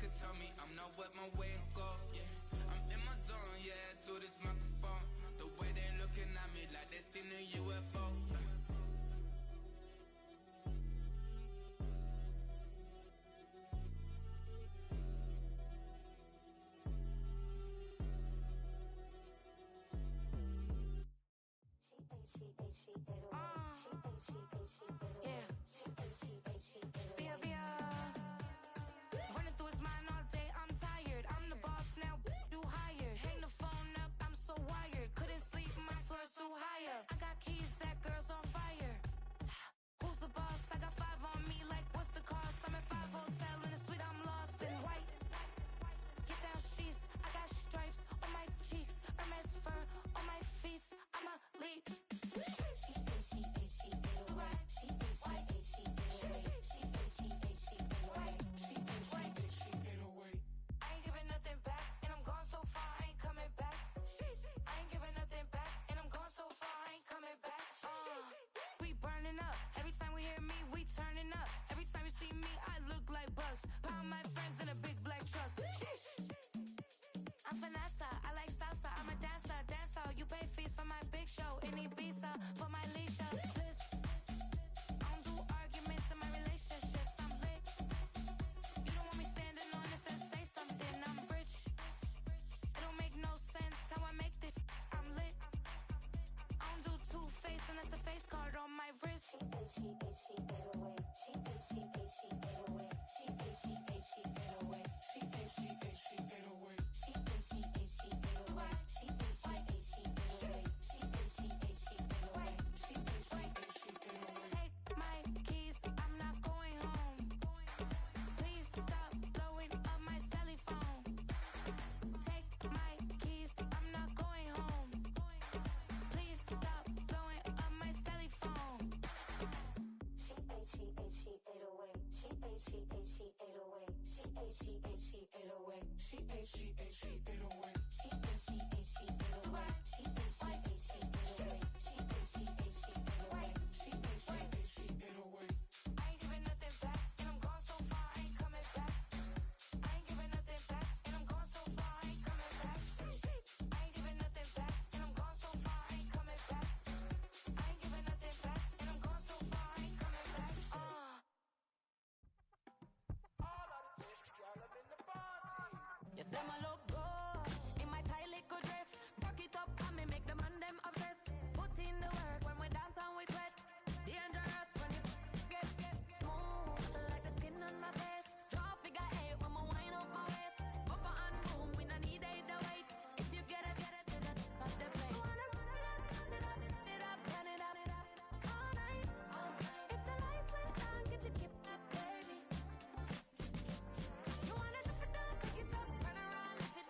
could tell me I'm not what my way and go, yeah. I'm in my zone, yeah, through this microphone. The way they looking at me like they seen a UFO. Yes, them a look good in my tight little dress. Fuck it up and me make the man them obsessed. Put in the work when we dance and we sweat. Dangerous when you get smooth like the skin on my face. Draw figure eight when we wind up my waist. Bumper and boom, we no need either weight. If you get it, not the play. Wanna run it up, run it up all night. If the lights went down, get you keep that baby. You wanna drop it down, pick it up, turn around, lift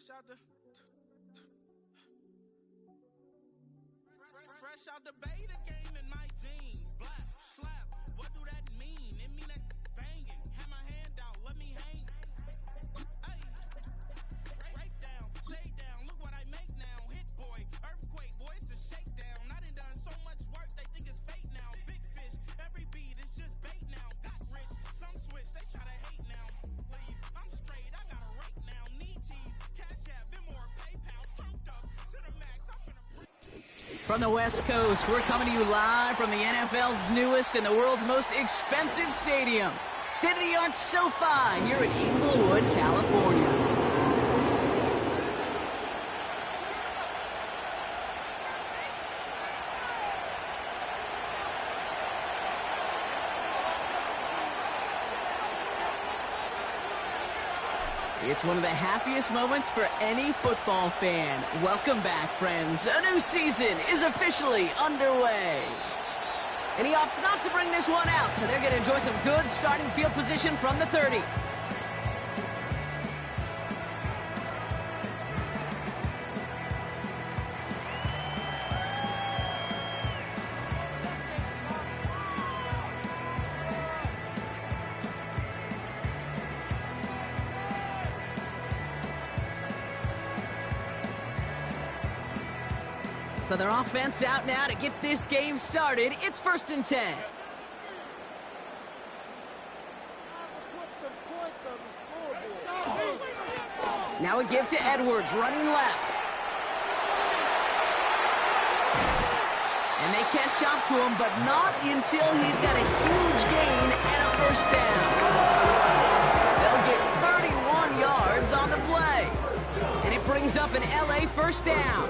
Fresh out the beta game in my jeans. Black, slap, what do that mean? It mean that banging. Have my hand out, let me hang. Hey, break down, shake down, look what I make now. Hit boy, earthquake, boy, it's a shakedown. I done so much work, they think it's fake now. Big fish, every beat is just bait now. Got rich, some switch, they try to hate now. Leave, I'm straight, I got a rake now. Need cheese, cash app, Venmo, PayPal, turned up to the max. I'm gonna break. From the West Coast, we're coming to you live from the NFL's newest and the world's most expensive stadium. State-of-the-art SoFi here in Inglewood, California. It's one of the happiest moments for any football fan. Welcome back, friends. A new season is officially underway. And he opts not to bring this one out, so they're going to enjoy some good starting field position from the 30. So their offense out now to get this game started. It's 1st and 10. Now a give to Edwards, running left. And they catch up to him, but not until he's got a huge gain and a first down. They'll get 31 yards on the play. And it brings up an LA first down.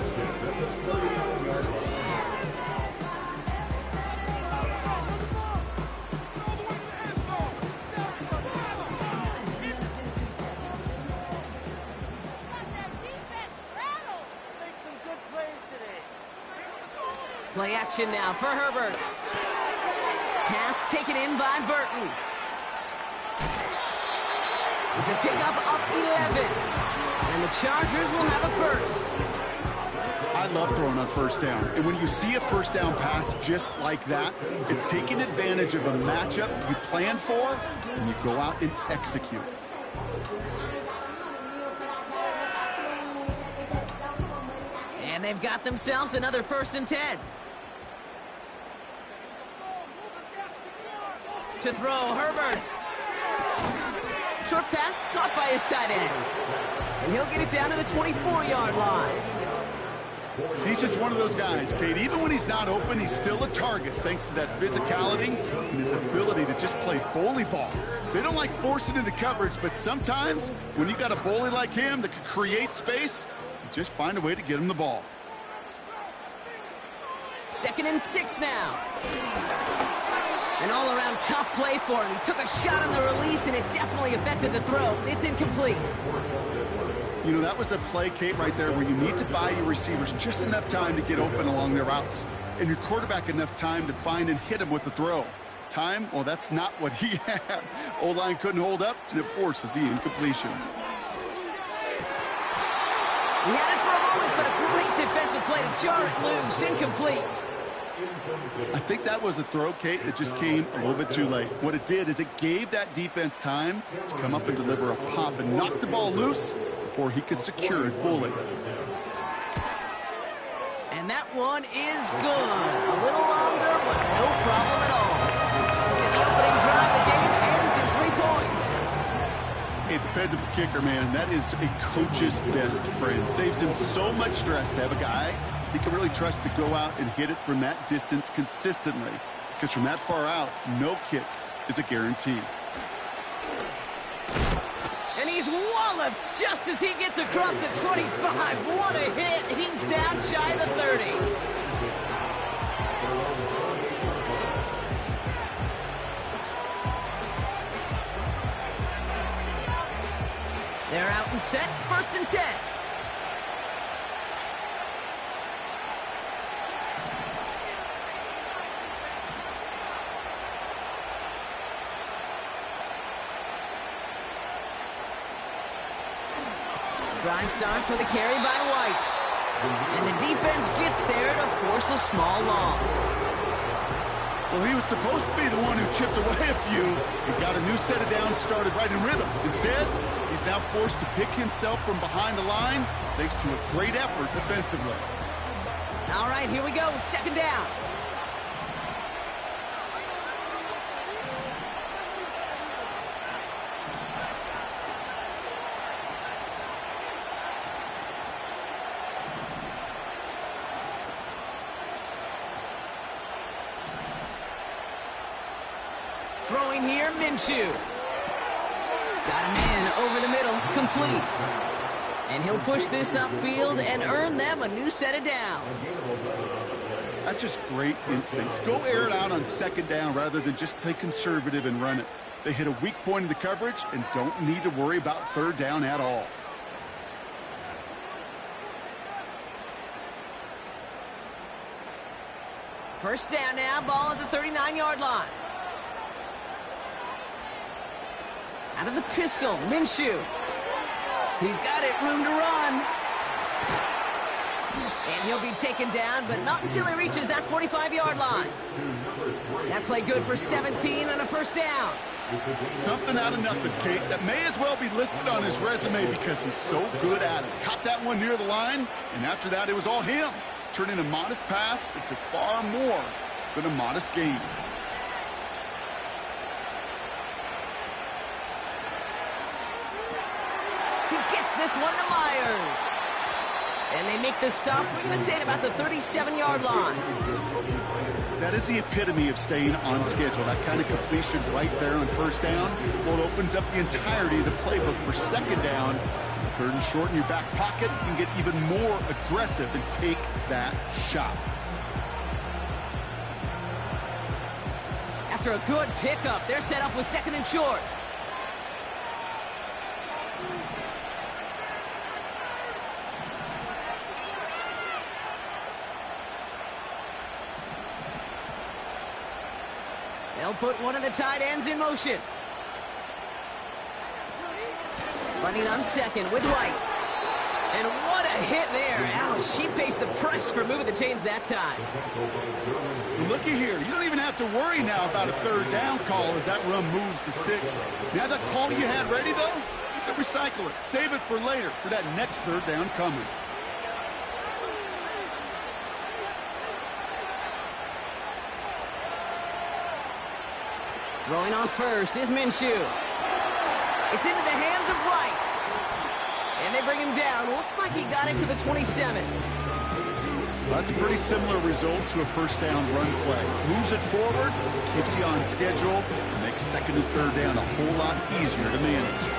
Play action now for Herbert. Pass taken in by Burton. It's a pickup up 11. And the Chargers will have a first. I love throwing on first down. And when you see a first down pass just like that, it's taking advantage of a matchup you plan for, and you go out and execute. And they've got themselves another 1st and 10. To throw, Herbert. Short pass caught by his tight end. And he'll get it down to the 24-yard line. He's just one of those guys, Kate. Even when he's not open, he's still a target thanks to that physicality and his ability to just play bully ball. They don't like forcing into coverage, but sometimes when you got a bully like him that can create space, you just find a way to get him the ball. 2nd and 6 now. An all-around tough play for him. He took a shot on the release, and it definitely affected the throw. It's incomplete. You know, that was a play, Kate, right there where you need to buy your receivers just enough time to get open along their routes, and your quarterback enough time to find and hit him with the throw. Time? Well, that's not what he had. O-line couldn't hold up, and it forces the incompletion. He had it for a moment, but a great defensive play to jar it loose. Incomplete. I think that was a throw, Kate, that just came a little bit too late. What it did is it gave that defense time to come up and deliver a pop and knock the ball loose before he could secure it fully. And that one is good. A little longer, but no problem at all. In the opening drive, the game ends in 3 points. A dependable kicker, man. That is a coach's best friend. Saves him so much stress to have a guy he can really trust to go out and hit it from that distance consistently. Because from that far out, no kick is a guarantee. And he's walloped just as he gets across the 25. What a hit. He's down shy of the 30. They're out and set. 1st and 10. Drive starts with a carry by White. And the defense gets there to force a small loss. Well, he was supposed to be the one who chipped away a few. He got a new set of downs started right in rhythm. Instead, he's now forced to pick himself from behind the line thanks to a great effort defensively. All right, here we go. Second down. Throwing here, Minshew. Got him in over the middle, complete. And he'll push this upfield and earn them a new set of downs. That's just great instincts. Go air it out on second down rather than just play conservative and run it. They hit a weak point in the coverage and don't need to worry about third down at all. First down now, ball at the 39-yard line. Out of the pistol, Minshew. He's got it, room to run. And he'll be taken down, but not until he reaches that 45-yard line. That play good for 17 on a first down. Something out of nothing, Kate. That may as well be listed on his resume because he's so good at it. Caught that one near the line, and after that, it was all him. Turning a modest pass into far more than a modest gain. This one to Myers. And they make the stop. We're going to say it about the 37-yard line. That is the epitome of staying on schedule. That kind of completion right there on first down. Well, it opens up the entirety of the playbook for second down. Third and short in your back pocket. You can get even more aggressive and take that shot. After a good pickup, they're set up with second and short. They'll put one of the tight ends in motion. Running on second with White. And what a hit there. Ouch, she faced the price for moving the chains that time. Looky here. You don't even have to worry now about a third down call as that run moves the sticks. Now that call you had ready, though, you can recycle it. Save it for later for that next third down coming. Throwing on first is Minshew. It's into the hands of Wright. And they bring him down. Looks like he got it to the 27. Well, that's a pretty similar result to a first down run play. Moves it forward, keeps you on schedule, and makes second and third down a whole lot easier to manage.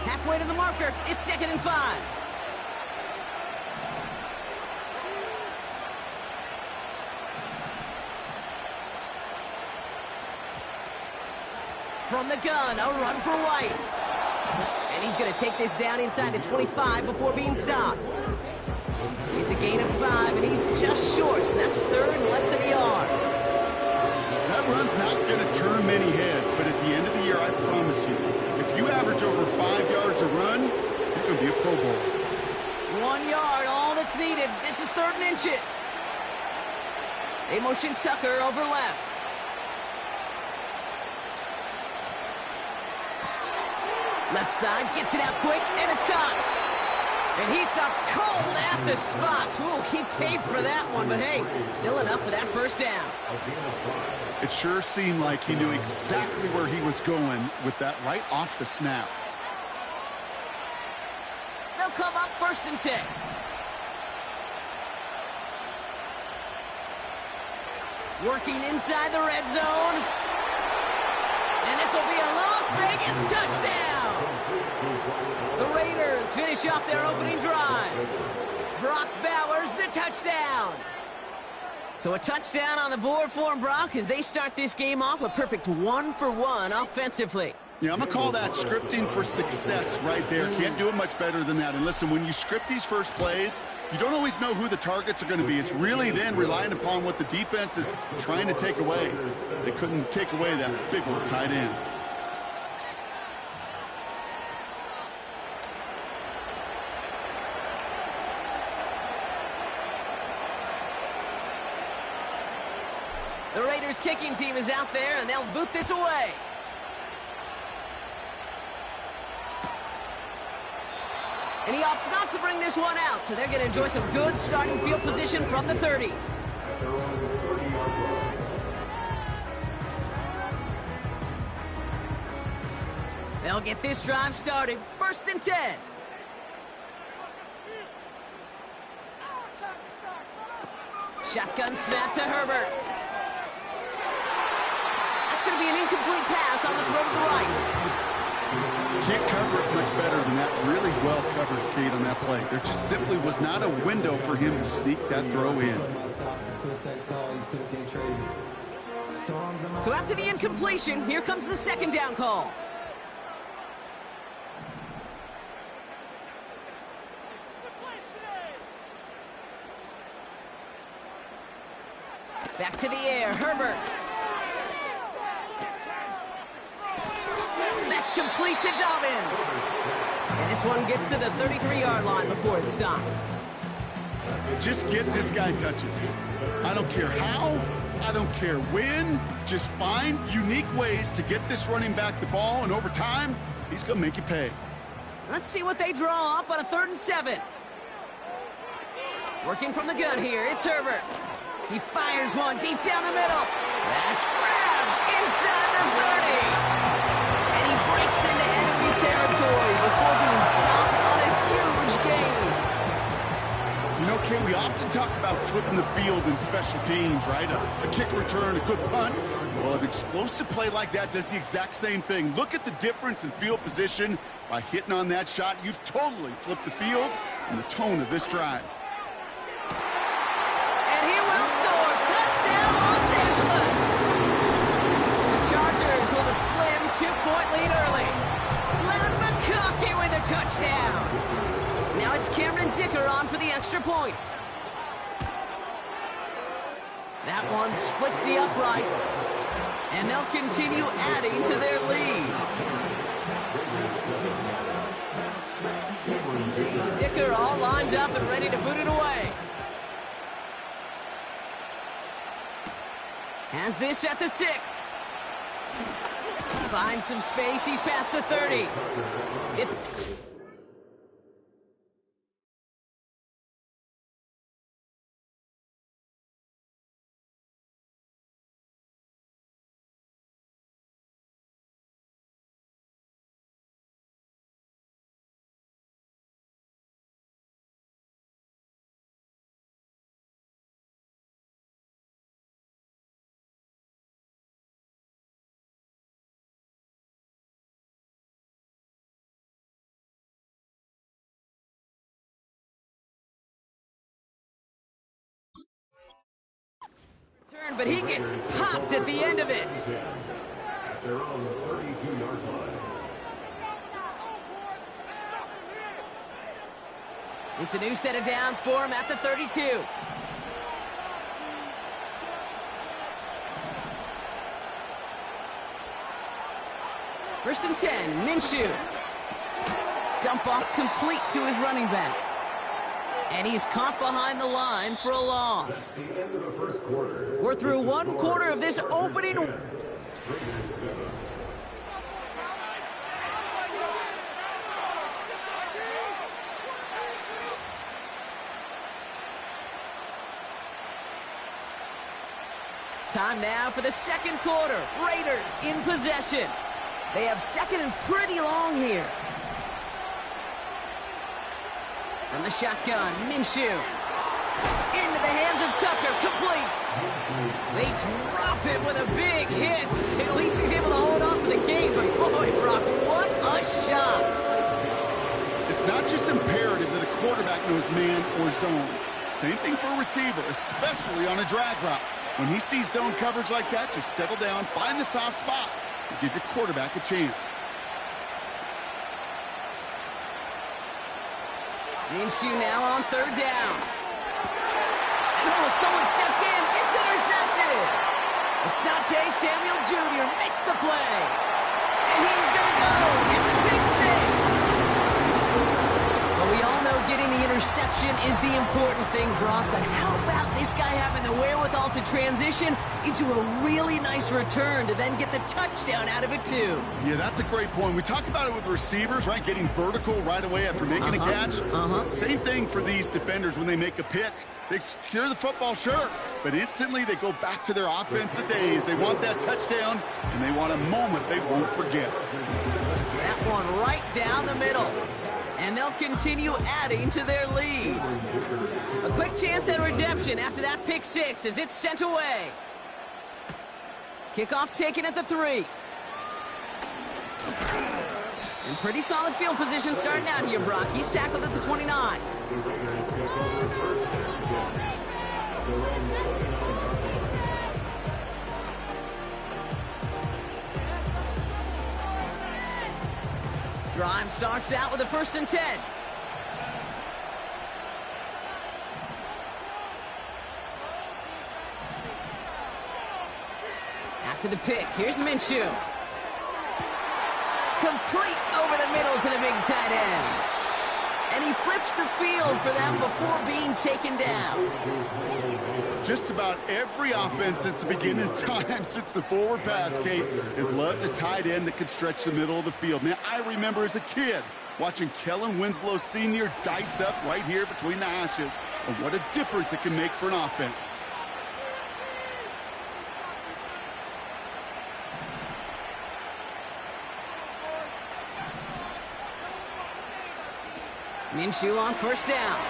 Halfway to the marker, it's second and 5. From the gun, a run for White. And he's going to take this down inside the 25 before being stopped. It's a gain of 5, and he's just short, so that's third and less than a yard. That run's not going to turn many heads, but at the end of the year, I promise you, if you average over 5 yards a run, you're going to be a Pro Bowler. 1 yard, all that's needed. This is third and inches. They motion Tucker over left. Left side, gets it out quick, and it's caught. And he stopped cold at the spot. Ooh, he paid for that one, but hey, still enough for that first down. It sure seemed like he knew exactly where he was going with that right off the snap. They'll come up first and 10. Working inside the red zone. And this will be a Las Vegas touchdown. The Raiders finish off their opening drive. Brock Bowers, the touchdown. So a touchdown on the board for Brock as they start this game off a perfect 1-for-1 offensively. Yeah, I'm going to call that scripting for success right there. Can't do it much better than that. And listen, when you script these first plays, you don't always know who the targets are going to be. It's really then relying upon what the defense is trying to take away. They couldn't take away that big old tight end. The Raiders kicking team is out there, and they'll boot this away. And he opts not to bring this one out, so they're going to enjoy some good starting field position from the 30. They'll get this drive started. 1st and 10. Shotgun snap to Herbert. That's going to be an incomplete pass on the throw to the right. Can't cover it much better than that. Really well covered, Kate, on that play. There just simply was not a window for him to sneak that throw in. So after the incompletion, here comes the 2nd down call. Back to the air, Herbert. That's complete to Dobbins. And this one gets to the 33-yard line before it's stopped. Just get this guy touches. I don't care how, I don't care when. Just find unique ways to get this running back the ball, and over time, he's going to make you pay. Let's see what they draw up on a 3rd and 7. Working from the gun here, it's Herbert. He fires one deep down the middle. That's grabbed inside the 30. And he breaks into enemy territory before being stopped on a huge gain. You know, Ken, we often talk about flipping the field in special teams, right? A kick return, a good punt. Well, an explosive play like that does the exact same thing. Look at the difference in field position. By hitting on that shot, you've totally flipped the field and the tone of this drive. Score. Touchdown, Los Angeles. The Chargers with a slim 2-point lead early. Len McConkey with a touchdown. Now it's Cameron Dicker on for the extra point. That one splits the uprights, and they'll continue adding to their lead. Dicker all lined up and ready to boot it away. Has this at the 6. Finds some space. He's past the 30. It's... But he gets popped at the end of it. They're on the 32-yard line. It's a new set of downs for him at the 32. First and 10, Minshew. Dump off complete to his running back. And he's caught behind the line for a loss. We're through 1 quarter of this opening. Time now for the 2nd quarter. Raiders in possession. They have 2nd and pretty long here. From the shotgun, Minshew. Into the hands of Tucker, complete. They drop it with a big hit. At least he's able to hold on for the game, but boy, Brock, what a shot. It's not just imperative that a quarterback knows man or zone. Same thing for a receiver, especially on a drag route. When he sees zone coverage like that, just settle down, find the soft spot, and give your quarterback a chance. Minshew now on third down. And someone stepped in. It's intercepted. Asante Samuel Jr. makes the play. And he's going to go. It's a big 6. Well, we all know getting the interception is the important thing, Brock. But how about this guy having the wherewithal to transition into a really nice return to then get the touchdown out of it, too? Yeah, that's a great point. We talk about it with receivers, right? Getting vertical right away after making a catch. Same thing for these defenders when they make a pick. They secure the football, sure, but instantly they go back to their offensive days. They want that touchdown, and they want a moment they won't forget. That one right down the middle. And they'll continue adding to their lead. A quick chance at redemption after that pick 6 as it's sent away. Kickoff taken at the 3. And pretty solid field position starting out here, Brock. He's tackled at the 29. Drive starts out with a 1st and 10. After the pick, here's Minshew. Complete over the middle to the big tight end. And he flips the field for them before being taken down. Just about every offense since the beginning of time, since the forward pass, Kate, has loved a tight end that can stretch the middle of the field. Man, I remember as a kid watching Kellen Winslow Sr. dice up right here between the hashes, and what a difference it can make for an offense. Minshew on 1st down.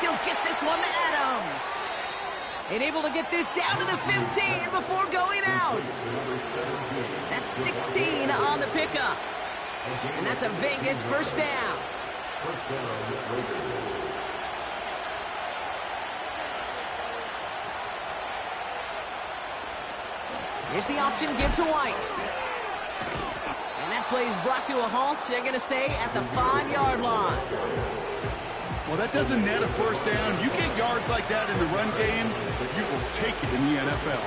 He'll get this one to Adams. And able to get this down to the 15 before going out. That's 16 on the pickup. And that's a Vegas 1st down. Here's the option, give to White. And that play is brought to a halt, they're going to say, at the 5-yard line. Well, that doesn't net a 1st down. You get yards like that in the run game, but you will take it in the NFL.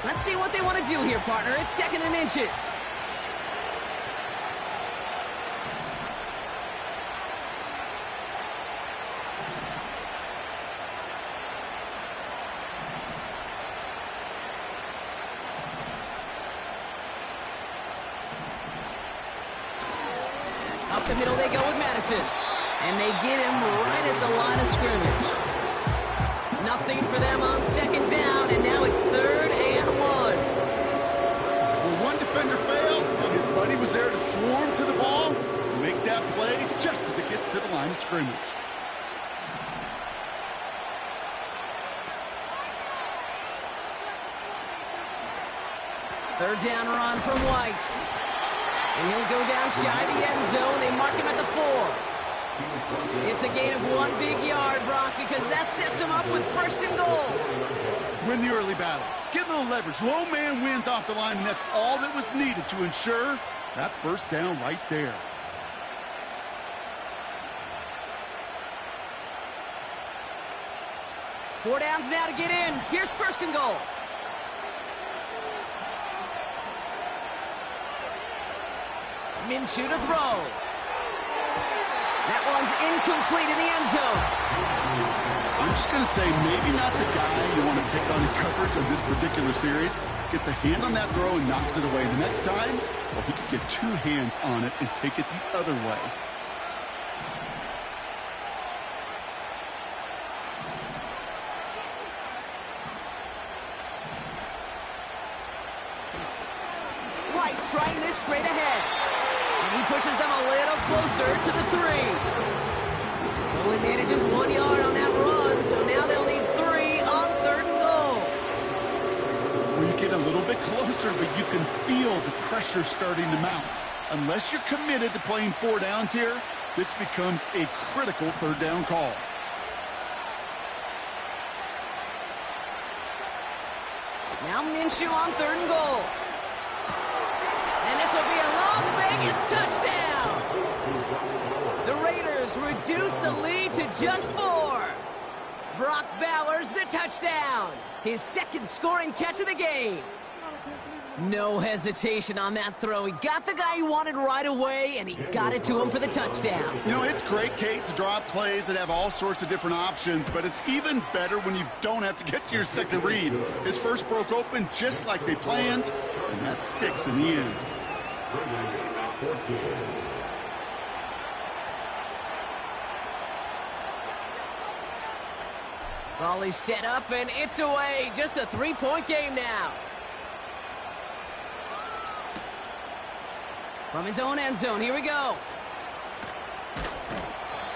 Let's see what they want to do here, partner. It's 2nd and inches. Up the middle they go with Madison. And they get him right at the line of scrimmage. Nothing for them on 2nd down, and now it's 3rd and 1. Well, one defender failed, and his buddy was there to swarm to the ball and make that play just as it gets to the line of scrimmage. Third down run from White. And he'll go down shy of the end zone. They mark him at the 4. It's a gain of 1 big yard, Brock, because that sets him up with 1st and goal. Win the early battle. Get a little leverage. Low man wins off the line, and that's all that was needed to ensure that 1st down right there. Four downs now to get in. Here's 1st and goal. Minshew to throw. That one's incomplete in the end zone. I'm just going to say maybe not the guy you want to pick on in coverage of this particular series. Gets a hand on that throw and knocks it away. The next time, well, he could get 2 hands on it and take it the other way. White trying this straight ahead. And he pushes them a little closer to the 3. Only manages 1 yard on that run, so now they'll need 3 on 3rd and goal. Well, you get a little bit closer, but you can feel the pressure starting to mount. Unless you're committed to playing 4 downs here, this becomes a critical 3rd down call. Now Minshew on 3rd and goal. And this will be a Las Vegas touchdown. has reduced the lead to just 4. Brock Bowers, the touchdown. His second scoring catch of the game. No hesitation on that throw. He got the guy he wanted right away, and he got it to him for the touchdown. You know, it's great, Kate, to draw up plays that have all sorts of different options, but it's even better when you don't have to get to your second read. His first broke open just like they planned, and that's 6 in the end. Volley set up, and it's away. Just a 3-point game now. From his own end zone, here we go.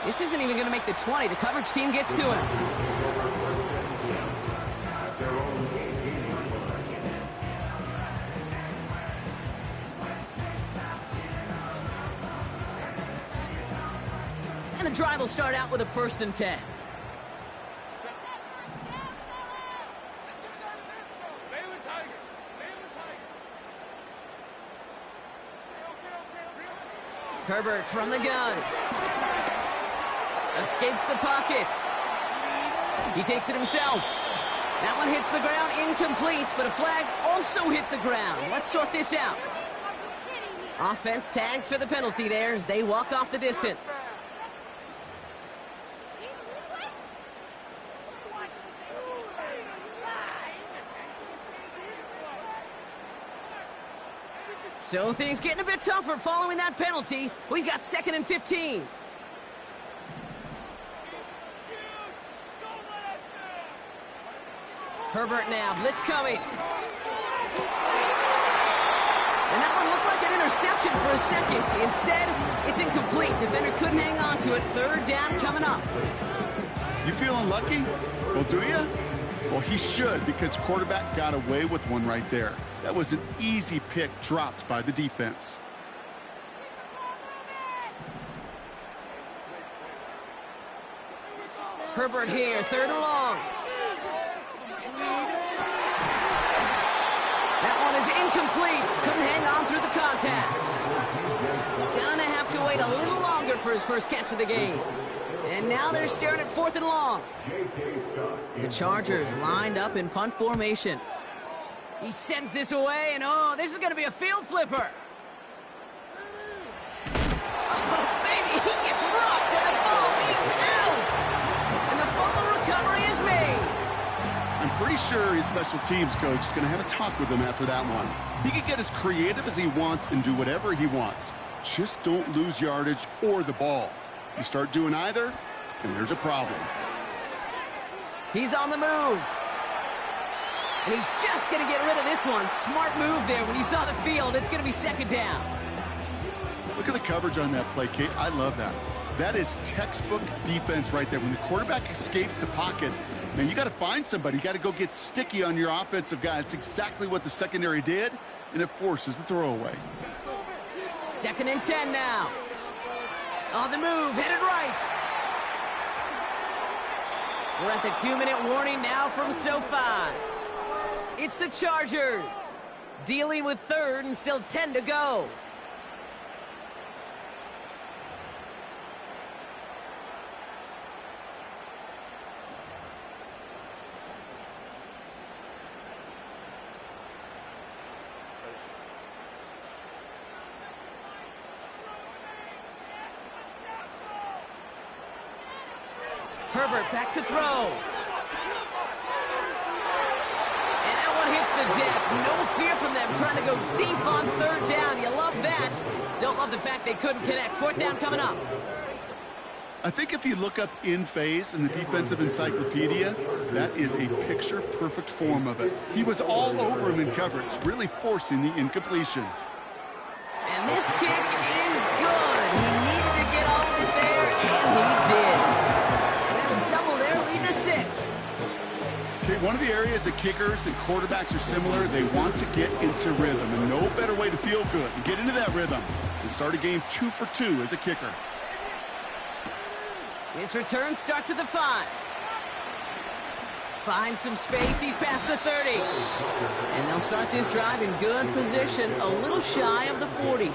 This isn't even going to make the 20. The coverage team gets to him. And the drive will start out with a 1st and 10. Herbert from the gun. Escapes the pocket. He takes it himself. That one hits the ground, incomplete, but a flag also hit the ground. Let's sort this out. Offense tagged for the penalty there as they walk off the distance. So things getting a bit tougher following that penalty. We've got 2nd and 15. Herbert now, blitz coming. And that one looked like an interception for a second. Instead, it's incomplete. Defender couldn't hang on to it. 3rd down coming up. You feeling lucky? Well, do you? Well, he should, because quarterback got away with one right there. That was an easy pick dropped by the defense. Herbert here, 3rd and long. That one is incomplete. Couldn't hang on through the contact. Gonna have to wait a little longer for his first catch of the game. And now they're staring at 4th and long. The Chargers lined up in punt formation. He sends this away, and oh, this is going to be a field flipper. Oh, baby, he gets rocked, and the ball is out. And the fumble recovery is made. I'm pretty sure his special teams coach is going to have a talk with him after that one. He can get as creative as he wants and do whatever he wants. Just don't lose yardage or the ball. You start doing either, and there's a problem. He's on the move. And he's just going to get rid of this one. Smart move there. When you saw the field, it's going to be 2nd down. Look at the coverage on that play, Kate. I love that. That is textbook defense right there. When the quarterback escapes the pocket, man, you got to find somebody. You got to go get sticky on your offensive guy. It's exactly what the secondary did, and it forces the throwaway. 2nd and 10 now. On the move, headed right. We're at the 2-minute warning now from SoFi. It's the Chargers, dealing with 3rd and still 10 to go. Herbert back to throw. And that one hits the deck. No fear from them trying to go deep on 3rd down. You love that. Don't love the fact they couldn't connect. 4th down coming up. I think if you look up in phase in the defensive encyclopedia, that is a picture-perfect form of it. He was all over him in coverage, really forcing the incompletion. And this kick is good. He needed to get all of it there, and he did. And that'll double their lead to 6. Okay, one of the areas that kickers and quarterbacks are similar, they want to get into rhythm, and no better way to feel good and get into that rhythm and start a game 2 for 2 as a kicker. His return starts at the 5. Finds some space. He's past the 30. And they'll start this drive in good position, a little shy of the 40.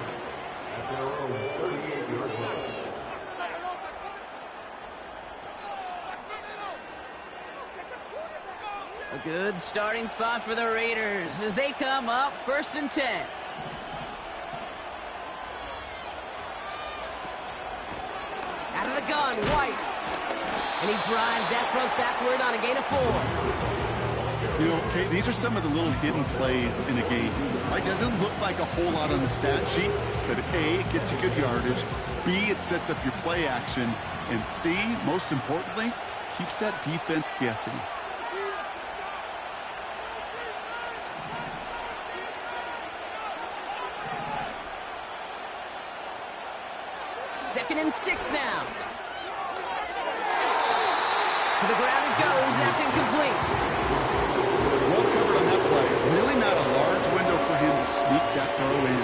A good starting spot for the Raiders as they come up 1st and 10. Out of the gun, White. And he drives that front backward on a gain of 4. You know, okay, these are some of the little hidden plays in a game. Right? Doesn't look like a whole lot on the stat sheet, but A, it gets you good yardage. B, it sets up your play action. And C, most importantly, keeps that defense guessing. Second and 6 now. To the ground it goes. That's incomplete. Well covered on that play. Really not a large window for him to sneak that throw in.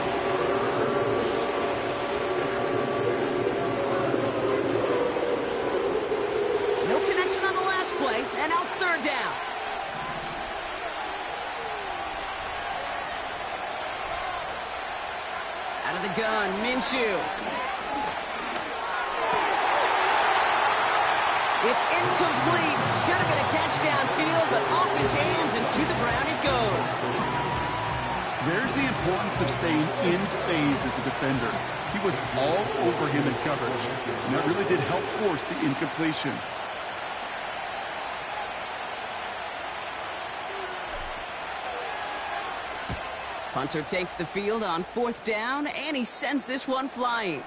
No connection on the last play, and now it's 3rd down. Out of the gun, Minshew. It's incomplete. Should have been a catch downfield, but off his hands and to the ground it goes. There's the importance of staying in phase as a defender. He was all over him in coverage, and that really did help force the incompletion. Punter takes the field on 4th down, and he sends this one flying.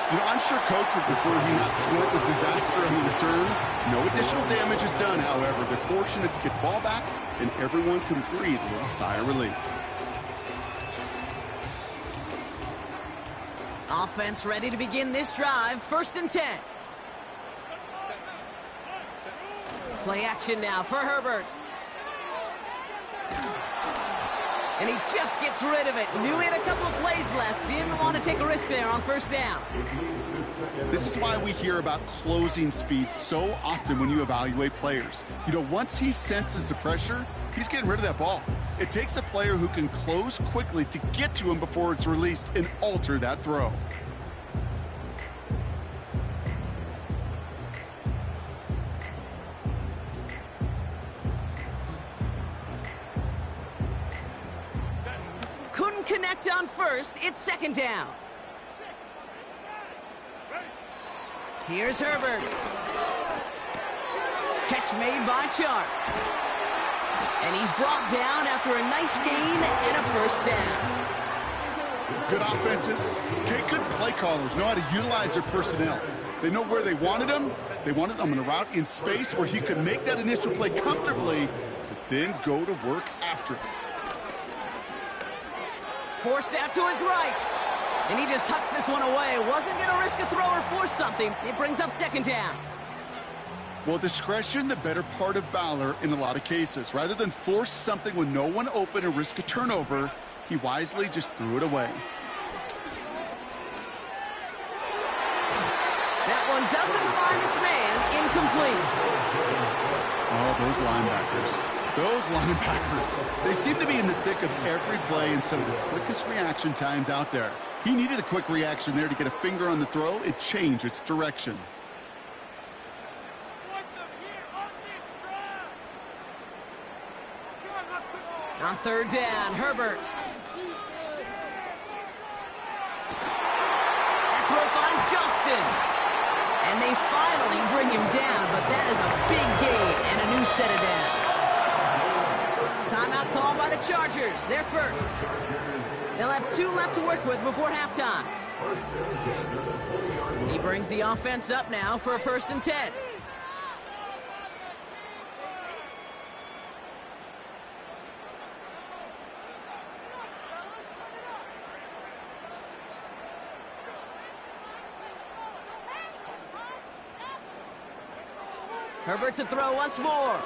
You know, I'm sure Coach would prefer he not flirt with disaster on the return. No additional damage is done, however. They're fortunate to get the ball back, and everyone can breathe a little sigh of relief. Offense ready to begin this drive. 1st and 10. Play action now for Herbert. And he just gets rid of it. Knew he had a couple of plays left. Didn't want to take a risk there on 1st down. This is why we hear about closing speed so often when you evaluate players. You know, once he senses the pressure, he's getting rid of that ball. It takes a player who can close quickly to get to him before it's released and alter that throw. Couldn't connect on 1st. It's 2nd down. Here's Herbert. Catch made by Chark. And he's brought down after a nice gain and a 1st down. Good offenses. Okay, good play callers know how to utilize their personnel. They know where they wanted him. They wanted him in a route in space where he could make that initial play comfortably, but then go to work after it. Forced out to his right. And he just hucks this one away. Wasn't going to risk a throw or force something. It brings up 2nd down. Well, discretion, the better part of valor in a lot of cases. Rather than force something with no one open and risk a turnover, he wisely just threw it away. That one doesn't find its man. Incomplete. Oh, those linebackers. Those linebackers. They seem to be in the thick of every play and some of the quickest reaction times out there. He needed a quick reaction there to get a finger on the throw and change its direction. On 3rd down, Herbert. That throw finds Johnston. And they finally bring him down, but that is a big gain and a new set of downs. Timeout called by the Chargers. They're first. They'll have 2 left to work with before halftime. He brings the offense up now for a 1st and 10. Herbert to throw once more.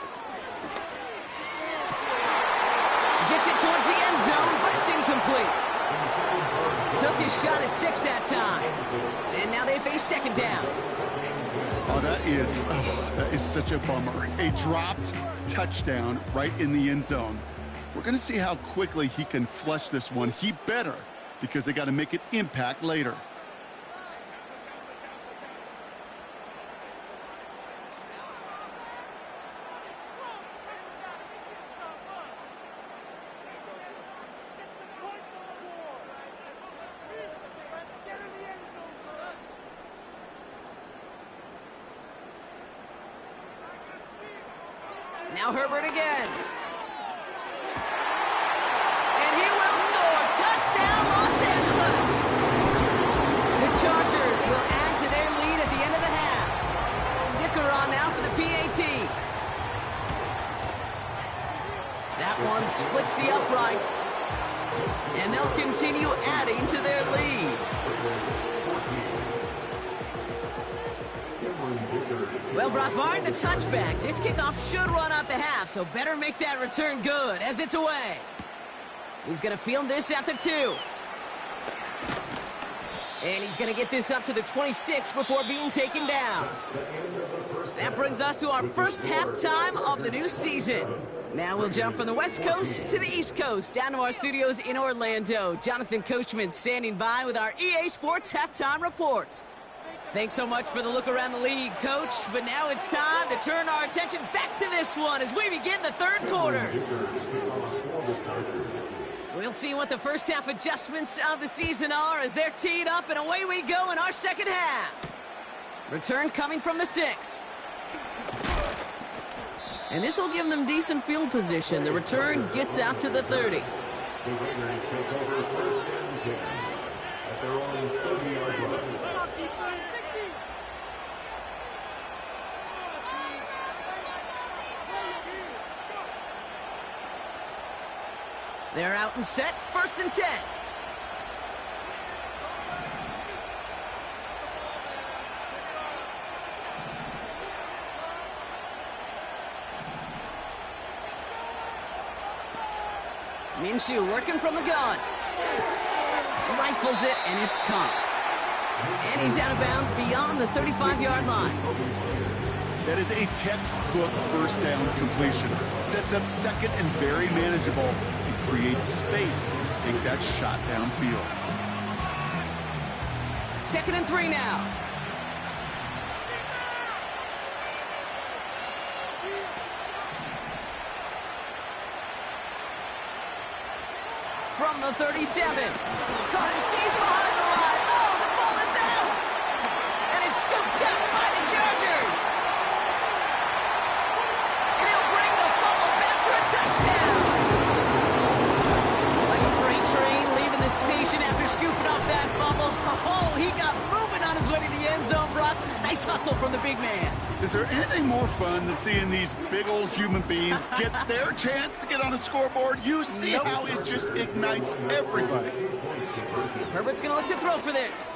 Gets it towards the end zone, but it's incomplete. Took his shot at 6 that time. And now they face 2nd down. Oh, that is such a bummer. A dropped touchdown right in the end zone. We're going to see how quickly he can flush this one. He better, because they got to make an impact later. Now Herbert again. And he will score. Touchdown, Los Angeles. The Chargers will add to their lead at the end of the half. Dicker on now for the PAT. That one splits the uprights. And they'll continue adding to their lead. Well, Brock, barring the touchback, this kickoff should run out the half, so better make that return good as it's away. He's going to field this at the 2. And he's going to get this up to the 26 before being taken down. That brings us to our first halftime of the new season. Now we'll jump from the West Coast to the East Coast, down to our studios in Orlando. Jonathan Coachman standing by with our EA Sports Halftime Report. Thanks so much for the look around the league, Coach. But now it's time to turn our attention back to this one as we begin the third quarter. We'll see what the first half adjustments of the season are as they're teed up, and away we go in our second half. Return coming from the 6. And this will give them decent field position. The return gets out to the 30. The Raiders take over first and 10 at their own 30-yard line. They're out and set, first and 10. Minshew working from the gun. Rifles it, and it's caught. And he's out of bounds beyond the 35-yard line. That is a textbook first down completion. Sets up second and very manageable and creates space to take that shot downfield. 2nd and 3 now. From the 37. Caught him deep behind the line. Oh, the ball is out! And it's scooped up by the Chargers. And he'll bring the fumble back for a touchdown. Like a freight train leaving the station after scooping up that fumble. Oh, he got moving on his way to the end zone, Brock. Nice hustle from the big man. Is there anything more fun than seeing these big old human beings get their chance to get on a scoreboard? You see how it just ignites everybody. Herbert's going to look to throw for this.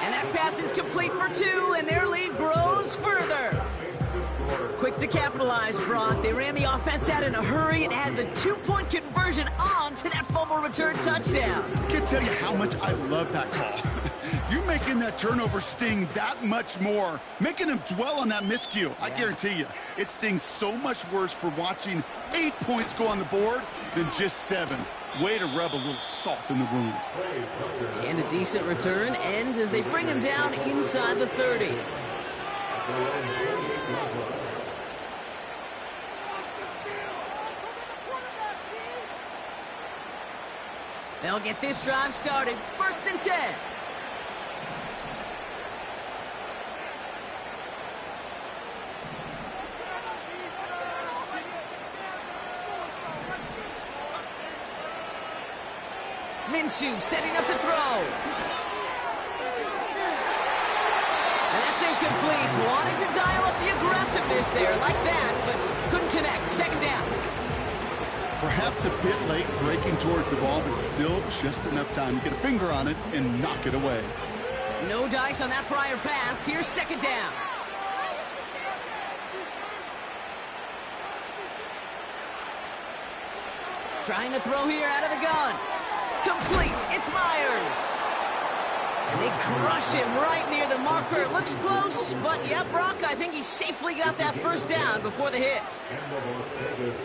And that pass is complete for 2, and their lead grows further. Quick to capitalize, Brock. They ran the offense out in a hurry and had the 2-point conversion on to that fumble return touchdown. I can't tell you how much I love that call. You're making that turnover sting that much more, making them dwell on that miscue. I guarantee you, it stings so much worse for watching 8 points go on the board than just 7. Way to rub a little salt in the wound. And a decent return ends as they bring him down inside the 30. They'll get this drive started. 1st and 10. Minshew setting up to throw. And that's incomplete. Wanted to dial up the aggressiveness there like that, but couldn't connect. 2nd down. Perhaps a bit late breaking towards the ball, but still just enough time to get a finger on it and knock it away. No dice on that prior pass. Here's 2nd down. Trying to throw here out of the gun. Complete. It's Myers. And they crush him right near the marker. It looks close, but yeah, Brock, I think he safely got that 1st down before the hit.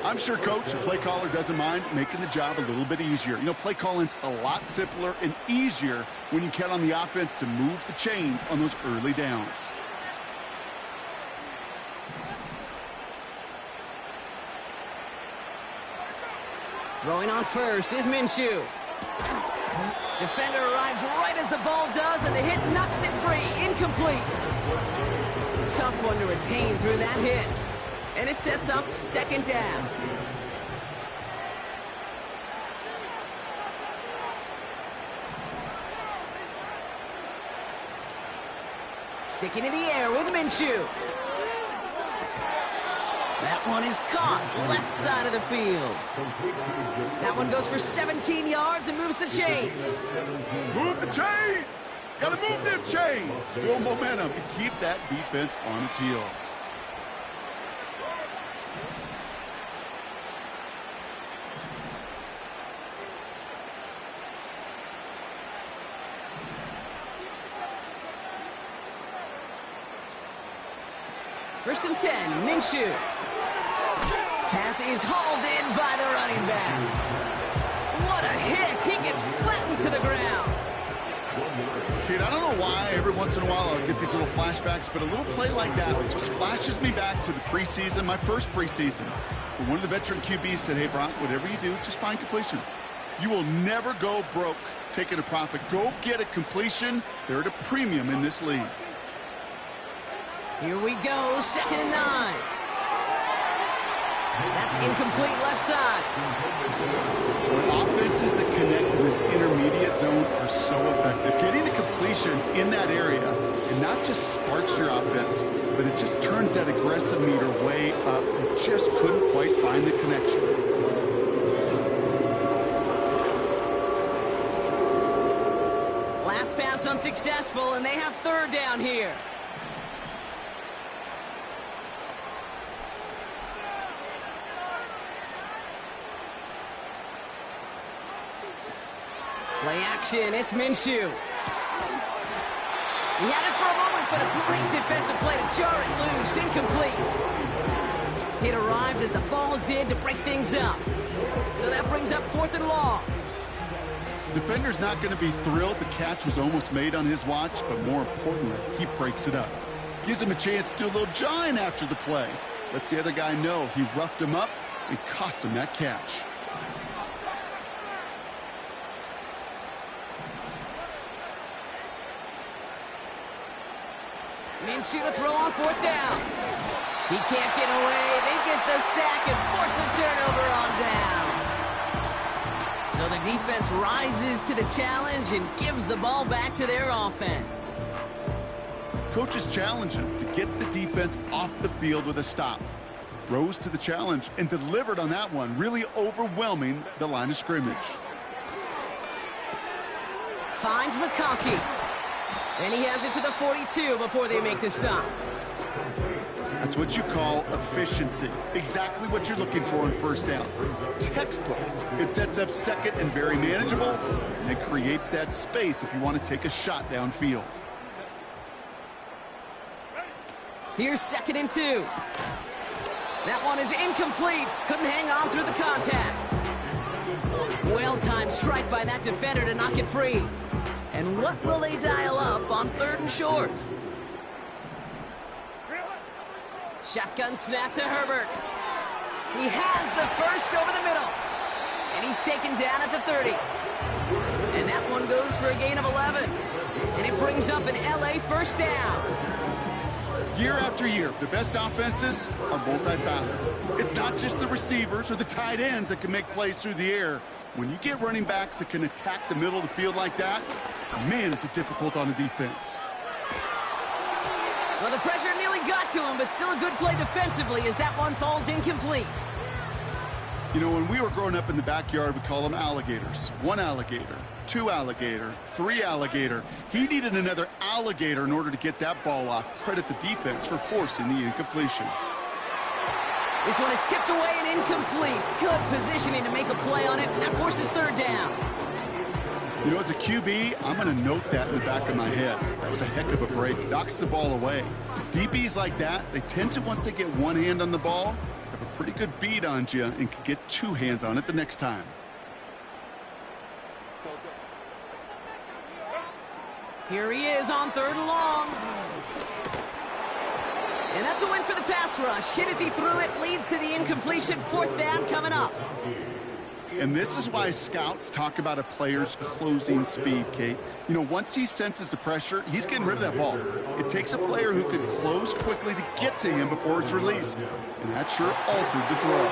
I'm sure Coach, the play caller, doesn't mind making the job a little bit easier. You know, play calling's a lot simpler and easier when you count on the offense to move the chains on those early downs. Throwing on first is Minshew. Defender arrives right as the ball does, and the hit knocks it free. Incomplete. Tough one to retain through that hit. And it sets up second down. Sticking in the air with Minshew. That one is caught left side of the field. That one goes for 17 yards and moves the chains. Move the chains! Gotta move them chains! Build momentum and keep that defense on its heels. First and 10, Minshew. Pass is hauled in by the running back. What a hit! He gets flattened to the ground. Kid, I don't know why every once in a while I'll get these little flashbacks, but a little play like that just flashes me back to the preseason, my first preseason. When one of the veteran QBs said, hey, Brock, whatever you do, just find completions. You will never go broke taking a profit. Go get a completion. They're at a premium in this league. Here we go, second and 9. That's incomplete left side. Offenses that connect in this intermediate zone are so effective. Getting a completion in that area, and not just sparks your offense, but it just turns that aggressive meter way up. They just couldn't quite find the connection. Last pass unsuccessful, and they have third down here. Play action, it's Minshew. He had it for a moment, but a great defensive play to jar it loose, incomplete. It arrived as the ball did to break things up. So that brings up fourth and long. The defender's not going to be thrilled the catch was almost made on his watch, but more importantly, he breaks it up. Gives him a chance to do a little jawing after the play. Lets the other guy know he roughed him up and cost him that catch. Minshew to throw on fourth down. He can't get away. They get the sack and force a turnover on down. So the defense rises to the challenge and gives the ball back to their offense. Coaches challenge him to get the defense off the field with a stop. Rose to the challenge and delivered on that one, really overwhelming the line of scrimmage. Finds McConkey. And he has it to the 42 before they make the stop. That's what you call efficiency. Exactly what you're looking for on first down. Textbook. It sets up second and very manageable, and it creates that space if you want to take a shot downfield. Here's second and 2. That one is incomplete. Couldn't hang on through the contact. Well-timed strike by that defender to knock it free. And what will they dial up on third and short? Shotgun snap to Herbert. He has the first over the middle. And he's taken down at the 30. And that one goes for a gain of 11. And it brings up an LA first down. Year after year, the best offenses are multifaceted. It's not just the receivers or the tight ends that can make plays through the air. When you get running backs that can attack the middle of the field like that, man, is it difficult on the defense. Well, the pressure nearly got to him, but still a good play defensively as that one falls incomplete. You know, when we were growing up in the backyard, we call them alligators. 1 alligator, 2 alligator, 3 alligator. He needed another alligator in order to get that ball off. Credit the defense for forcing the incompletion. This one is tipped away and incomplete. Good positioning to make a play on it. That forces third down. You know, as a QB, I'm going to note that in the back of my head. That was a heck of a break. Knocks the ball away. DBs like that, they tend to, once they get one hand on the ball, have a pretty good beat on you and can get 2 hands on it the next time. Here he is on third and long. And that's a win for the pass rush. Hit as he threw it, leads to the incompletion. Fourth down coming up. And this is why scouts talk about a player's closing speed, Kate. You know, once he senses the pressure, he's getting rid of that ball. It takes a player who can close quickly to get to him before it's released. And that sure altered the throw.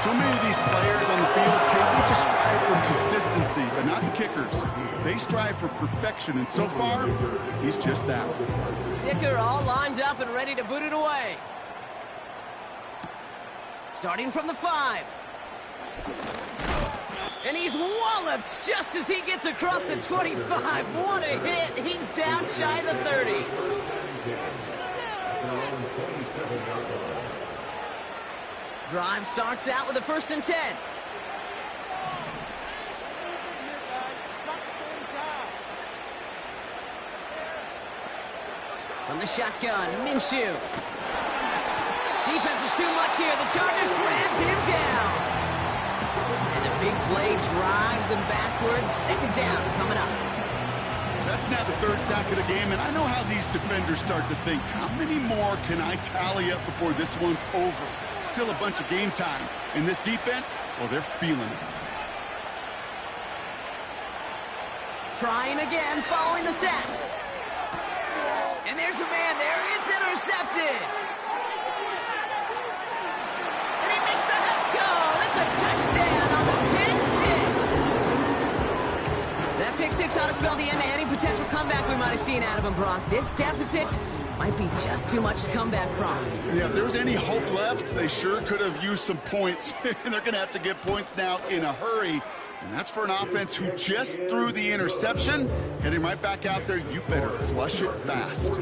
So many of these players on the field, Kate, they just strive for consistency, but not the kickers. They strive for perfection, and so far, he's just that. Kicker all lined up and ready to boot it away. Starting from the 5. And he's walloped just as he gets across the 25. What a hit. He's down shy of the 30. Drive starts out with a 1st and 10. From the shotgun, Minshew. Defense is too much here. The Chargers grab him down. And the big play drives them backwards. 2nd down coming up. That's now the 3rd sack of the game, and I know how these defenders start to think, how many more can I tally up before this one's over? Still a bunch of game time. And this defense, well, they're feeling it. Trying again, following the sack. And there's a man there. It's intercepted. And he makes the Huffs go. It's a touchdown on the pick 6. That pick 6 ought to spell the end to any potential comeback we might have seen out of him, Brock. This deficit might be just too much to come back from. Yeah, if there was any hope left, they sure could have used some points. And they're going to have to get points now in a hurry. And that's for an offense who just threw the interception. Heading right back out there, you better flush it fast.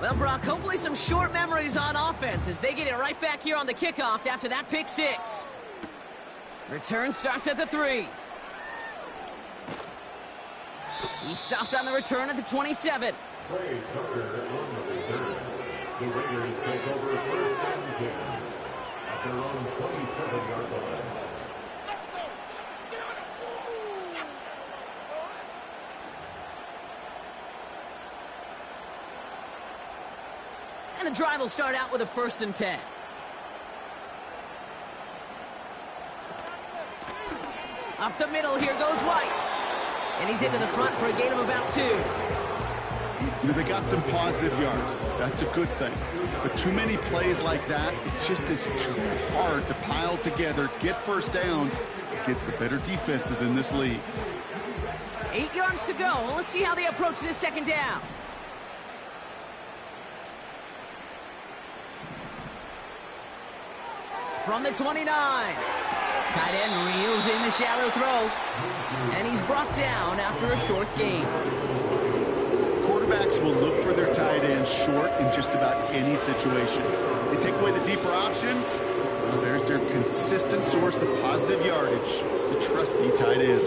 Well, Brock, hopefully some short memories on offense as they get it right back here on the kickoff after that pick 6. Return starts at the 3. He stopped on the return at the 27. Play Tucker on the return. The Raiders take over 1st and 10 at their own 27-yard line. And the drive will start out with a 1st and 10. Up the middle, here goes White. And he's into the front for a gain of about 2. You know, they got some positive yards. That's a good thing. But too many plays like that, it just is too hard to pile together, get 1st downs against the better defenses in this league. 8 yards to go. Well, let's see how they approach this 2nd down. From the 29. Tight end reels in the shallow throw. And he's brought down after a short gain. Quarterbacks will look for their tight end short in just about any situation. They take away the deeper options. Well, there's their consistent source of positive yardage, the trusty tight end.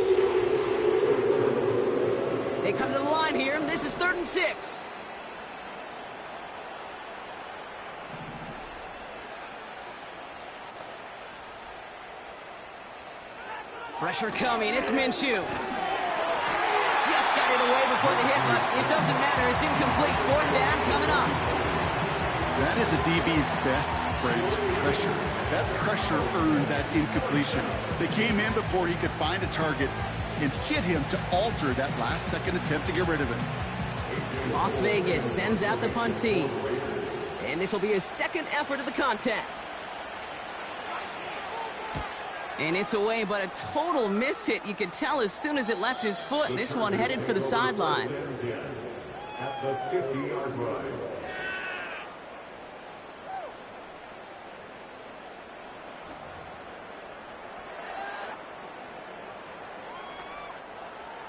They come to the line here. This is 3rd and 6. Pressure coming. It's Minshew. Just got it away before the hit, but it doesn't matter. It's incomplete. 4th down coming up. That is a DB's best friend, pressure. That pressure earned that incompletion. They came in before he could find a target and hit him to alter that last-second attempt to get rid of it. Las Vegas sends out the punt team. And this will be his 2nd effort of the contest. And it's away, but a total miss hit. You could tell as soon as it left his foot. This one headed for the sideline. At the 50-yard line.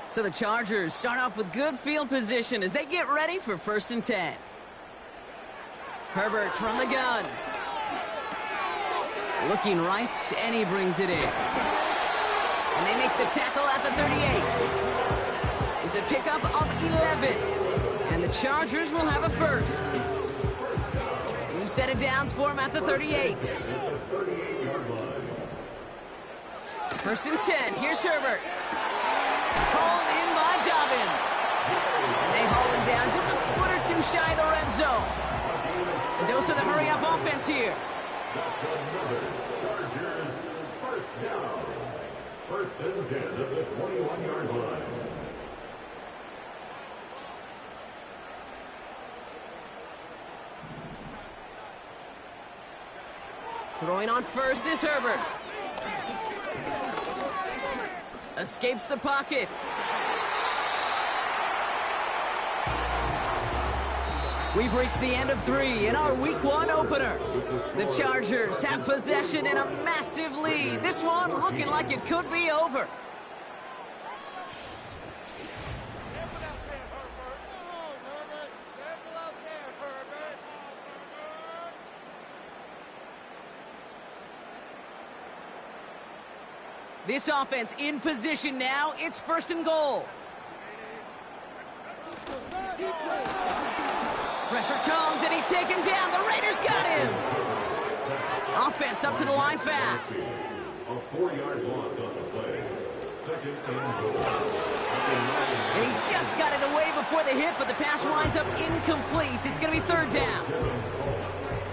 So the Chargers start off with good field position as they get ready for 1st and 10. Herbert from the gun. Looking right, and he brings it in. And they make the tackle at the 38. It's a pickup of 11. And the Chargers will have a 1st. New set of downs for him at the 38. 1st and 10. Here's Herbert. Hauled in by Dobbins. And they haul him down just a foot or two shy of the red zone. A dose of the hurry-up offense here. That's another Chargers first down. First and 10 at the 21-yard line. Throwing on first is Herbert. Escapes the pocket. We've reached the end of 3 in our Week 1 opener. The Chargers have possession and a massive lead. This one looking like it could be over. This offense in position now. It's first and goal. Pressure comes, and he's taken down. The Raiders got him. Offense up to the line fast. A 4-yard loss on the play. Second and goal. And he just got it away before the hit, but the pass winds up incomplete. It's going to be third down.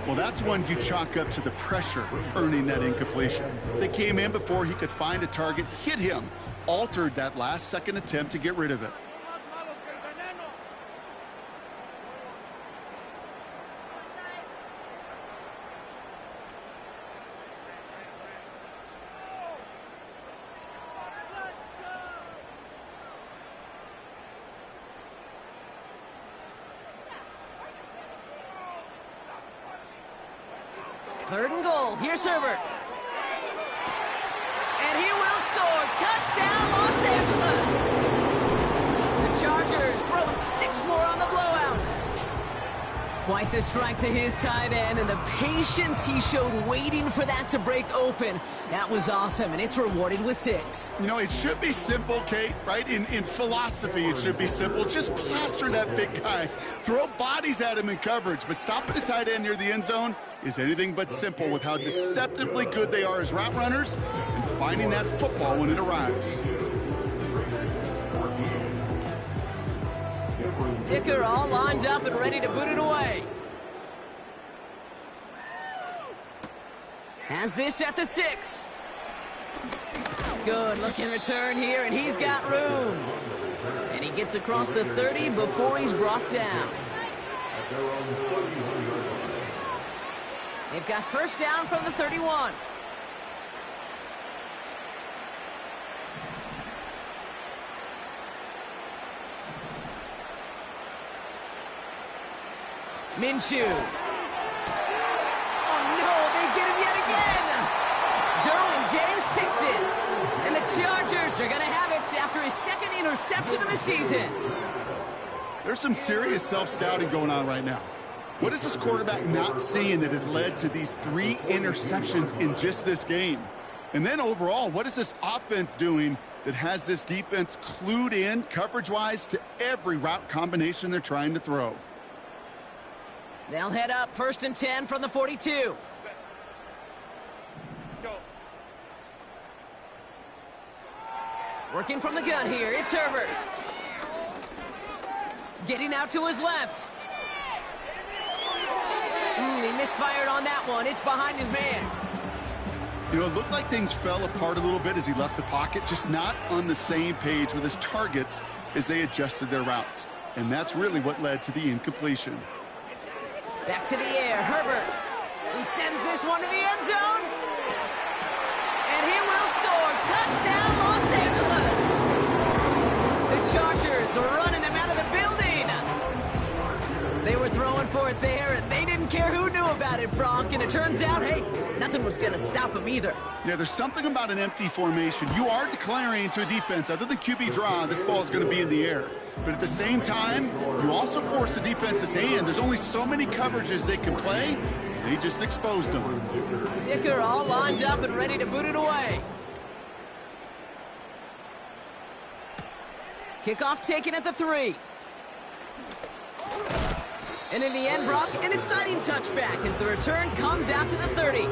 Well, that's one you chalk up to the pressure earning that incompletion. They came in before he could find a target, hit him, altered that last-second attempt to get rid of it. Third and goal. Here's Herbert. And he will score. Touchdown, Los Angeles. The Chargers throwing 6 more on the blowout. Quite the strike to his tight end, and the patience he showed waiting for that to break open. That was awesome, and it's rewarded with 6. You know, it should be simple, Kate, right? In philosophy, it should be simple. Just plaster that big guy. Throw bodies at him in coverage, but stopping the tight end near the end zone is anything but simple with how deceptively good they are as route runners and finding that football when it arrives. Dicker all lined up and ready to boot it away. Has this at the 6. Good looking return here, and he's got room. And he gets across the 30 before he's brought down. They've got first down from the 31. Minshew. Oh, no, they get him yet again. Derwin James picks it. And the Chargers are going to have it after his second interception of the season. There's some serious self-scouting going on right now. What is this quarterback not seeing that has led to these 3 interceptions in just this game? And then overall, what is this offense doing that has this defense clued in coverage-wise to every route combination they're trying to throw? They'll head up first and 10 from the 42. Working from the gun here, it's Herbert. Getting out to his left. He misfired on that one. It's behind his man. You know, it looked like things fell apart a little bit as he left the pocket, just not on the same page with his targets as they adjusted their routes. And that's really what led to the incompletion. Back to the air, Herbert. He sends this one to the end zone. And he will score. Touchdown, Los Angeles. The Chargers are running them out of the building. They were throwing for it there, and they didn't care who knew about it, Bronk. And it turns out, hey, nothing was going to stop them either. Yeah, there's something about an empty formation. You are declaring to a defense, other than QB draw, this ball is going to be in the air. But at the same time, you also force the defense's hand. There's only so many coverages they can play. They just exposed them. Dicker all lined up and ready to boot it away. Kickoff taken at the 3. And in the end, Brock, an exciting touchback as the return comes out to the 30.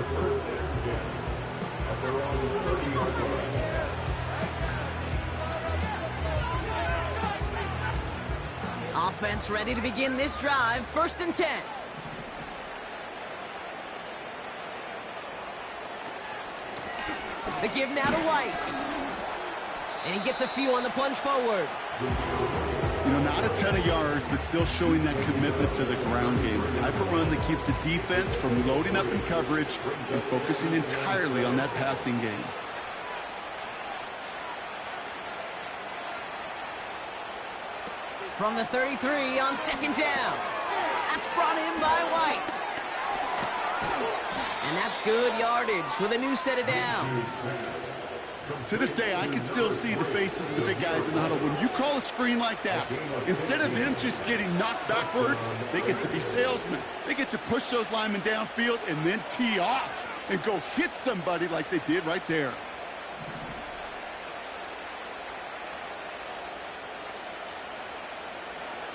Offense ready to begin this drive, first and 10. The give now to White. And he gets a few on the plunge forward. You know, not a ton of yards, but still showing that commitment to the ground game. The type of run that keeps the defense from loading up in coverage and focusing entirely on that passing game. From the 33 on second down. That's brought in by White. And that's good yardage with a new set of downs. To this day, I can still see the faces of the big guys in the huddle. When you call a screen like that, instead of him just getting knocked backwards, they get to be salesmen. They get to push those linemen downfield and then tee off and go hit somebody like they did right there.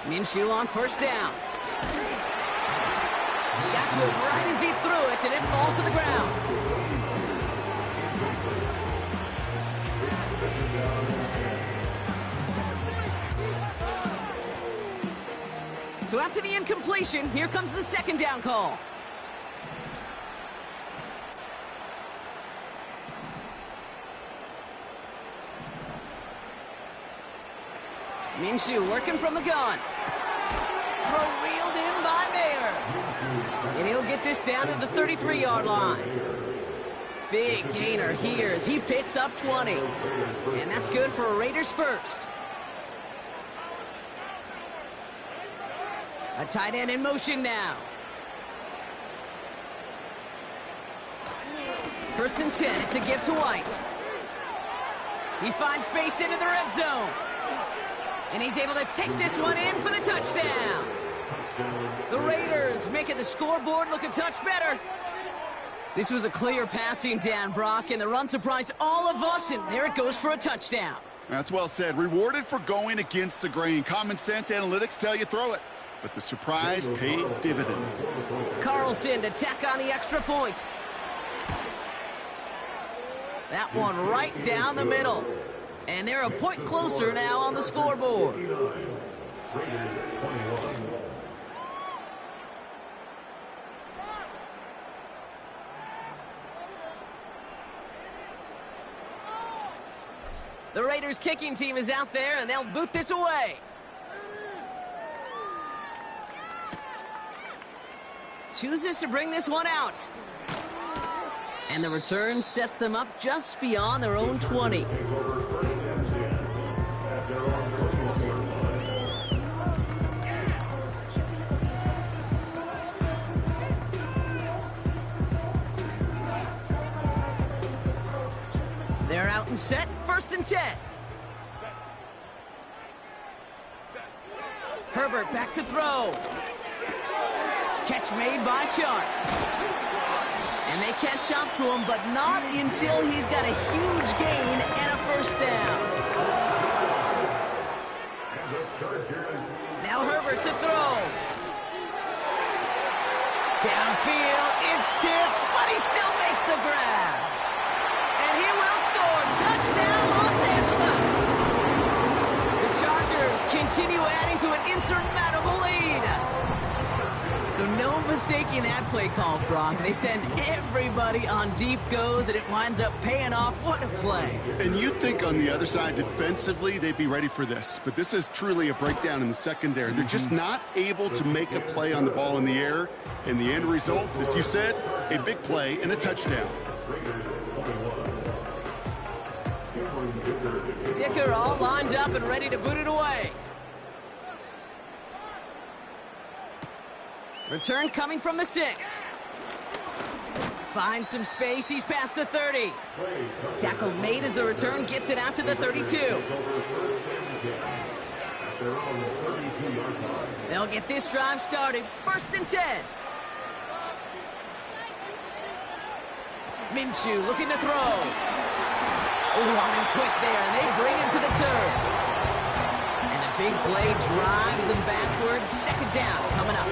Minshew on first down. Got to it right as he threw it, and it falls to the ground. So after the incompletion, here comes the second down call. Minshew working from the gun. Throw reeled in by Mayer. And he'll get this down to the 33-yard line. Big gainer here as he picks up 20. And that's good for a Raiders first. A tight end in motion now. First and 10, it's a give to White. He finds space into the red zone. And he's able to take this one in for the touchdown. The Raiders making the scoreboard look a touch better. This was a clear passing down, Brock, and the run surprised all of us, and there it goes for a touchdown. That's well said. Rewarded for going against the grain. Common sense analytics tell you throw it. But the surprise paid dividends. Carlson to tack on the extra point. That one right down the middle. And they're a point closer now on the scoreboard. The Raiders kicking team is out there, and they'll boot this away. Chooses to bring this one out. And the return sets them up just beyond their own 20. They're out and set, first and 10. Herbert back to throw. Catch made by Chark. And they catch up to him, but not until he's got a huge gain and a first down. Now Herbert to throw. Downfield, it's tipped, but he still makes the grab. And he will score. Touchdown, Los Angeles. The Chargers continue adding to an insurmountable lead. So no mistaking that play call, Brock. They send everybody on deep goes, and it winds up paying off. What a play. And you'd think on the other side, defensively, they'd be ready for this. But this is truly a breakdown in the secondary. They're just not able to make a play on the ball in the air. And the end result, as you said, a big play and a touchdown. Dicker all lined up and ready to boot it away. Return coming from the 6. Finds some space. He's past the 30. Tackle made as the return gets it out to the 32. They'll get this drive started. First and 10. Minshew looking to throw. Oh, on him quick there, and they bring him to the turn. And the big play drives them backwards. Second down coming up.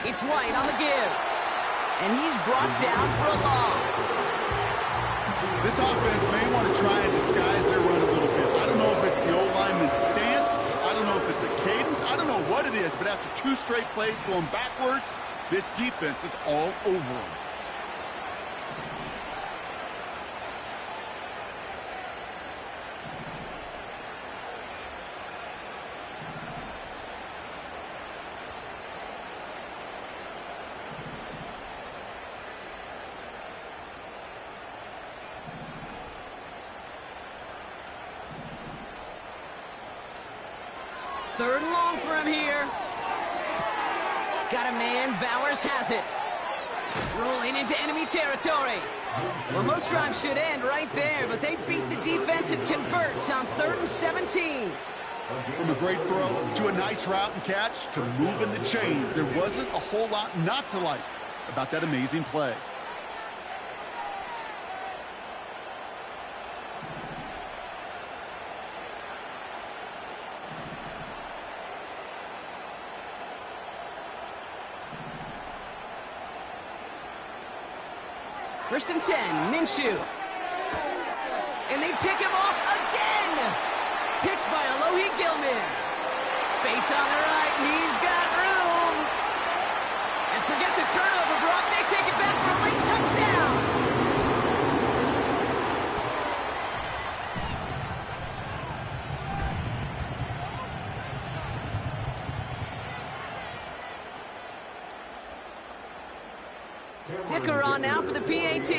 It's White on the give. And he's brought down for a loss. This offense may want to try and disguise their run a little bit. I don't know if it's the old lineman's stance. I don't know if it's a cadence. I don't know what it is, but after 2 straight plays going backwards. This defense is all over him. Third and long for him here. Got a man, Bowers has it. Rolling into enemy territory. Well, most drives should end right there, but they beat the defense and convert on 3rd and 17. From a great throw to a nice route and catch to moving the chains, there wasn't a whole lot not to like about that amazing play. First and 10, Minshew. And they pick him off again. Picked by Alohi Gilman. Space on the right, he's got room. And forget the turnover, Brock. They take it back for a late touchdown. Dicker on now for the PAT.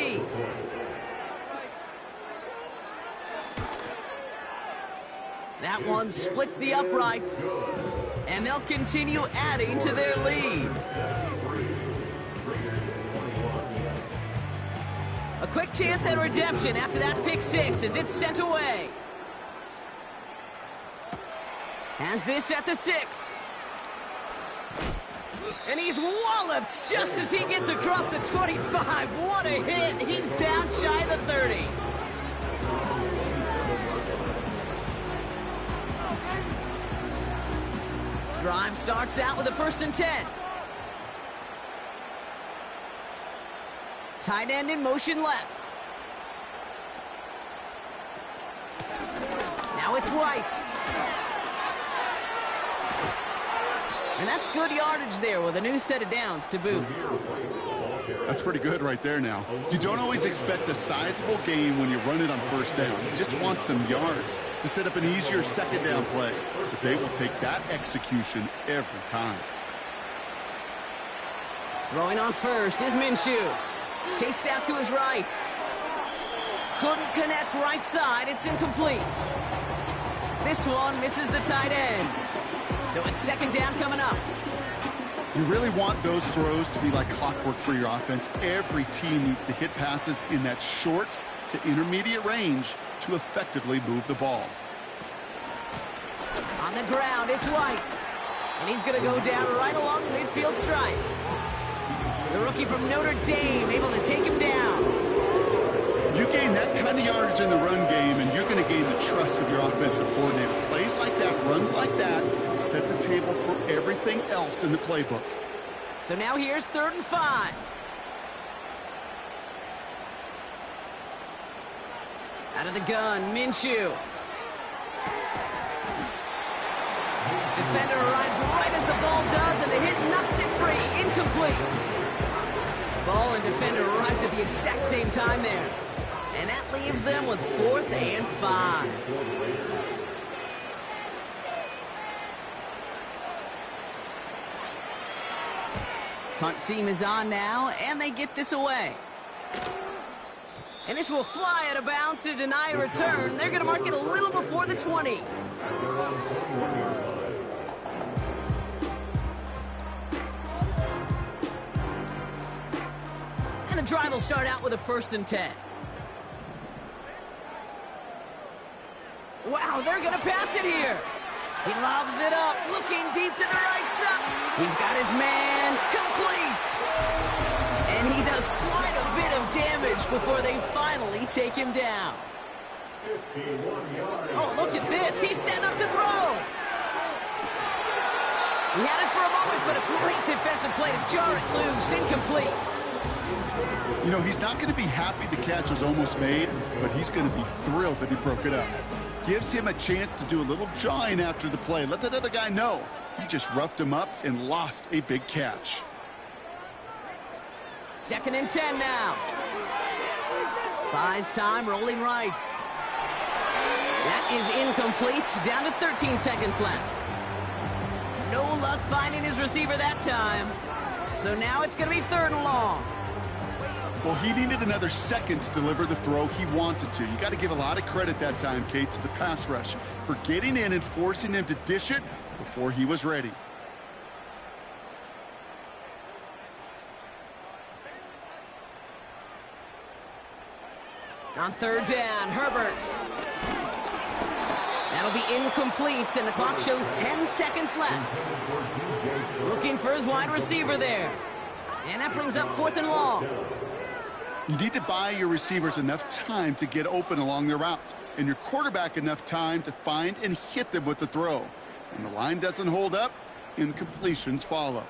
That one splits the uprights, and they'll continue adding to their lead. A quick chance at redemption after that pick 6 as it's sent away. Has this at the 6. And he's walloped just as he gets across the 25. What a hit. He's down shy of the 30. Drive starts out with a 1st and 10. Tight end in motion left. Now it's White. And that's good yardage there with a new set of downs to boot. That's pretty good right there now. You don't always expect a sizable gain when you run it on 1st down. You just want some yards to set up an easier 2nd down play. But they will take that execution every time. Throwing on 1st is Minshew. Chased out to his right. Couldn't connect right side. It's incomplete. This one misses the tight end. So it's 2nd down coming up. You really want those throws to be like clockwork for your offense. Every team needs to hit passes in that short to intermediate range to effectively move the ball. On the ground, it's White. And he's going to go down right along the midfield stripe. The rookie from Notre Dame able to take him down. You gain that kind of yardage in the run game, and you're going to gain the trust of your offensive coordinator. Plays like that, runs like that, set the table for everything else in the playbook. So now here's 3rd and 5. Out of the gun, Minshew. Defender arrives right as the ball does, and the hit knocks it free. Incomplete. Ball and defender arrived at the exact same time there. And that leaves them with 4th and 5. Punt team is on now, and they get this away. And this will fly out of bounds to deny a return. They're going to mark it a little before the 20. And the drive will start out with a 1st and 10. Wow, they're going to pass it here. He lobs it up, looking deep to the right side. He's got his man complete. And he does quite a bit of damage before they finally take him down. Oh, look at this. He's set up to throw. He had it for a moment, but a great defensive play to jar it loose. Incomplete. You know, he's not going to be happy the catch was almost made, but he's going to be thrilled that he broke it up. gives him a chance to do a little jawing after the play. Let that other guy know he just roughed him up and lost a big catch. 2nd and 10 now. Buys time, rolling right. That is incomplete. Down to 13 seconds left. No luck finding his receiver that time. So now it's going to be 3rd and long. Well, he needed another second to deliver the throw he wanted to. You got to give a lot of credit that time, Kate, to the pass rush for getting in and forcing him to dish it before he was ready. On 3rd down, Herbert. That'll be incomplete, and the clock shows 10 seconds left. Looking for his wide receiver there. And that brings up 4th and long. You need to buy your receivers enough time to get open along their route, and your quarterback enough time to find and hit them with the throw. When the line doesn't hold up, incompletions follow.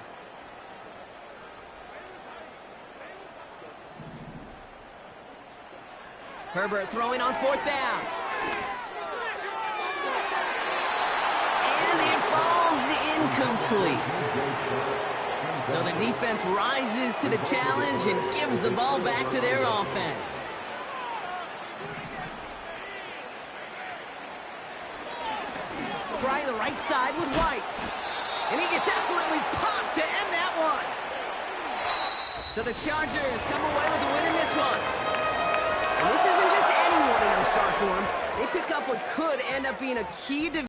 Herbert throwing on 4th down. And it falls incomplete. So the defense rises to the challenge and gives the ball back to their offense. Try the right side with White. And he gets absolutely popped to end that one. So the Chargers come away with the win in this one. And this isn't just any 1-0 start for them. They pick up what could end up being a key division.